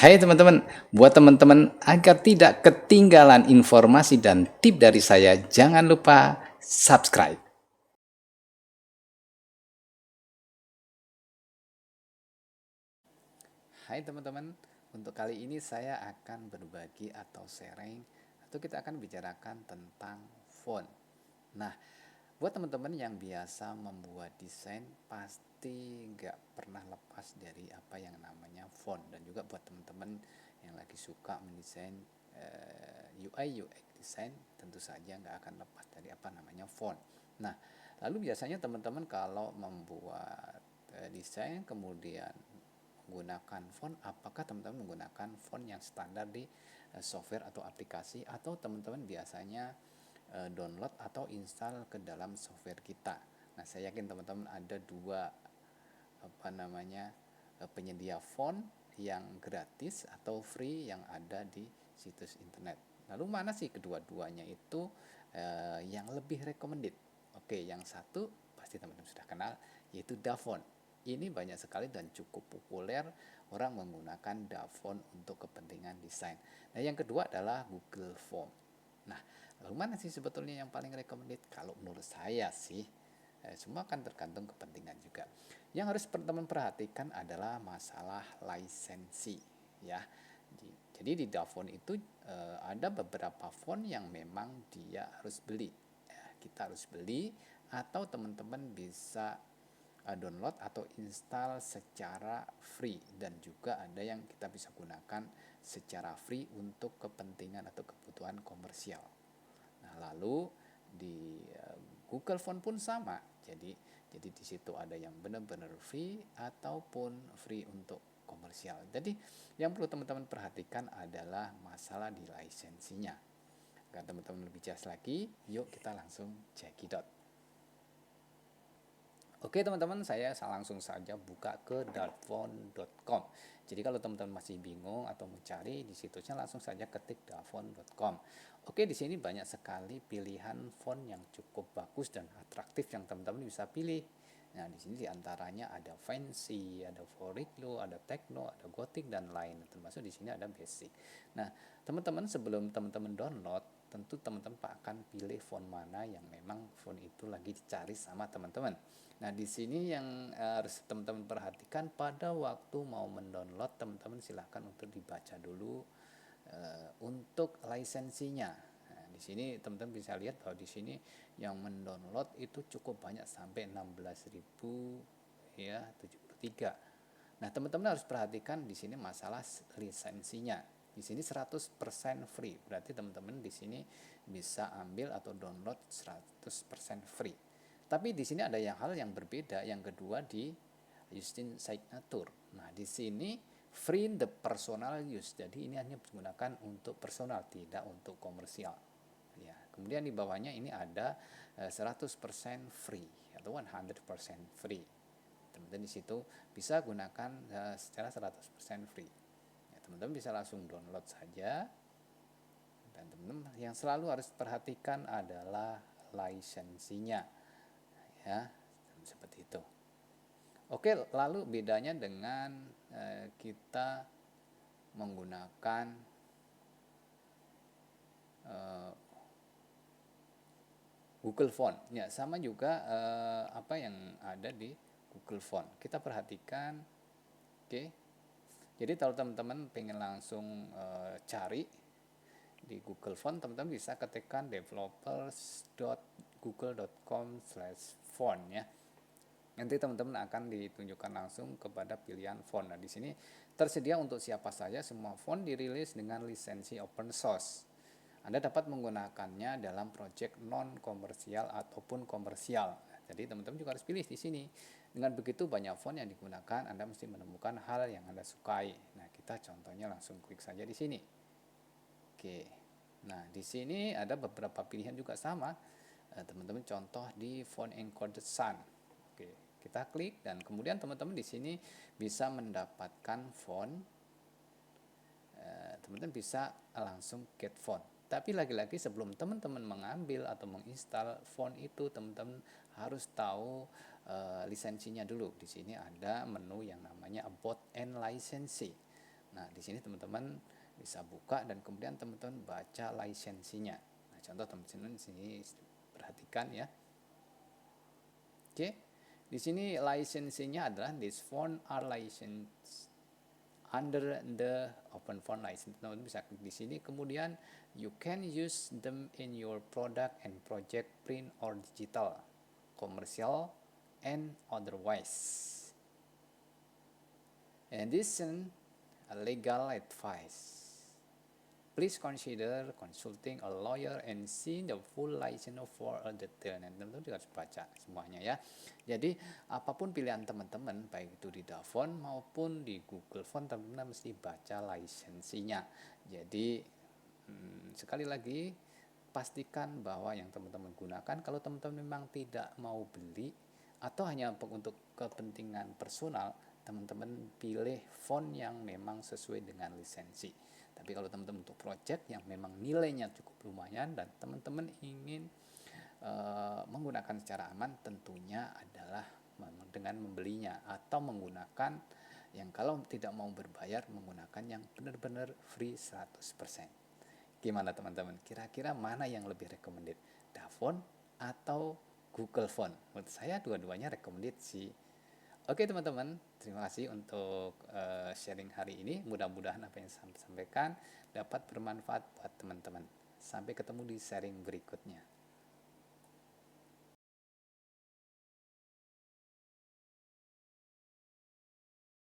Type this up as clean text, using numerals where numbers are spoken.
Hai teman-teman, buat teman-teman agar tidak ketinggalan informasi dan tip dari saya, jangan lupa subscribe. Hai teman-teman, untuk kali ini saya akan berbagi atau sharing atau kita akan bicarakan tentang font. Nah, buat teman-teman yang biasa membuat desain pasti nggak pernah lepas dari apa yang namanya font, dan juga buat teman-teman yang lagi suka mendesain UI UX desain tentu saja nggak akan lepas dari apa namanya font. Nah, lalu biasanya teman-teman kalau membuat desain kemudian menggunakan font, apakah teman-teman menggunakan font yang standar di software atau aplikasi, atau teman-teman biasanya download atau install ke dalam software kita. Nah, saya yakin teman-teman ada dua penyedia font yang gratis atau free yang ada di situs internet. Lalu mana sih kedua-duanya itu yang lebih recommended? Oke, yang satu pasti teman-teman sudah kenal, yaitu DaFont. Ini banyak sekali dan cukup populer orang menggunakan DaFont untuk kepentingan desain. Nah, yang kedua adalah Google Form. Nah, lalu mana sih sebetulnya yang paling recommended? Kalau menurut saya sih, semua kan tergantung kepentingan juga. Yang harus teman-teman perhatikan adalah masalah lisensi, ya. Jadi di DaFont itu ada beberapa font yang memang dia harus beli. Ya, kita harus beli, atau teman-teman bisa download atau install secara free, dan juga ada yang kita bisa gunakan secara free untuk kepentingan atau kebutuhan komersial. Nah, lalu di Google Font pun sama. Jadi di situ ada yang benar-benar free ataupun free untuk komersial. Jadi yang perlu teman-teman perhatikan adalah masalah di lisensinya. Agar teman-teman lebih jelas lagi, yuk kita langsung cekidot. Oke teman-teman, saya langsung saja buka ke dafont.com. Jadi kalau teman-teman masih bingung atau mencari di situsnya, langsung saja ketik dafont.com. Oke, di sini banyak sekali pilihan font yang cukup bagus dan atraktif yang teman-teman bisa pilih. Nah, di sini diantaranya ada fancy, ada Foriclo, ada techno, ada gothic, dan lain. Termasuk di sini ada basic. Nah, teman-teman sebelum teman-teman download, tentu teman-teman akan pilih font mana yang memang font itu lagi dicari sama teman-teman. Nah, di sini yang harus teman-teman perhatikan pada waktu mau mendownload, teman-teman silahkan untuk dibaca dulu untuk lisensinya. Nah, di sini teman-teman bisa lihat bahwa di sini yang mendownload itu cukup banyak, sampai 16.000 ya 73. Nah, teman-teman harus perhatikan di sini masalah lisensinya. Di sini 100% free. Berarti teman-teman di sini bisa ambil atau download 100% free. Tapi di sini ada hal yang berbeda. Yang kedua di Justin Signature. Nah, di sini free the personal use. Jadi ini hanya digunakan untuk personal, tidak untuk komersial. Ya, kemudian di bawahnya ini ada 100% free atau 100% free. Teman-teman di situ bisa gunakan secara 100% free. Ya, teman-teman bisa langsung download saja. Dan teman-teman yang selalu harus perhatikan adalah lisensinya. Ya, seperti itu. Oke, lalu bedanya dengan kita menggunakan Google Font. Ya, sama juga apa yang ada di Google Font. Kita perhatikan, oke. Jadi kalau teman-teman pengen langsung cari di Google Font, teman-teman bisa ketikkan developers.google.com/font ya. Nanti teman-teman akan ditunjukkan langsung kepada pilihan font. Nah, di sini tersedia untuk siapa saja, semua font dirilis dengan lisensi open source. Anda dapat menggunakannya dalam proyek non komersial ataupun komersial. Jadi teman-teman juga harus pilih di sini. Dengan begitu banyak font yang digunakan, Anda mesti menemukan hal yang Anda sukai. Nah, kita contohnya langsung klik saja di sini. Oke. Nah, di sini ada beberapa pilihan juga sama. Teman-teman contoh di font encoded sun. Oke, kita klik dan kemudian teman-teman di sini bisa mendapatkan font. Teman-teman bisa langsung get font. Tapi lagi-lagi sebelum teman-teman mengambil atau menginstal font itu, teman-teman harus tahu lisensinya dulu. Di sini ada menu yang namanya About and Licensing. Nah, di sini teman-teman bisa buka dan kemudian teman-teman baca lisensinya. Nah, contoh teman-teman di sini perhatikan ya. Oke. Di sini lisensinya adalah this phone are licensed under the open phone license. Teman-teman bisa klik di sini, kemudian you can use them in your product and project, print or digital, commercial and otherwise. In addition, a legal advice. Please consider consulting a lawyer and see the full license for a detail. Nah, teman-teman juga harus baca semuanya ya. Jadi apapun pilihan teman-teman, baik itu di Davon maupun di Google Phone, teman-teman mesti baca lisensinya. Jadi sekali lagi pastikan bahwa yang teman-teman gunakan, kalau teman-teman memang tidak mau beli atau hanya untuk kepentingan personal, teman-teman pilih font yang memang sesuai dengan lisensi. Tapi kalau teman-teman untuk project yang memang nilainya cukup lumayan dan teman-teman ingin menggunakan secara aman, tentunya adalah dengan membelinya atau menggunakan yang kalau tidak mau berbayar, menggunakan yang benar-benar free 100%. Gimana teman-teman? Kira-kira mana yang lebih recommended? Davon atau Google Phone? Menurut saya dua-duanya recommended sih. Oke teman-teman, terima kasih untuk sharing hari ini. Mudah-mudahan apa yang saya sampaikan dapat bermanfaat buat teman-teman. Sampai ketemu di sharing berikutnya.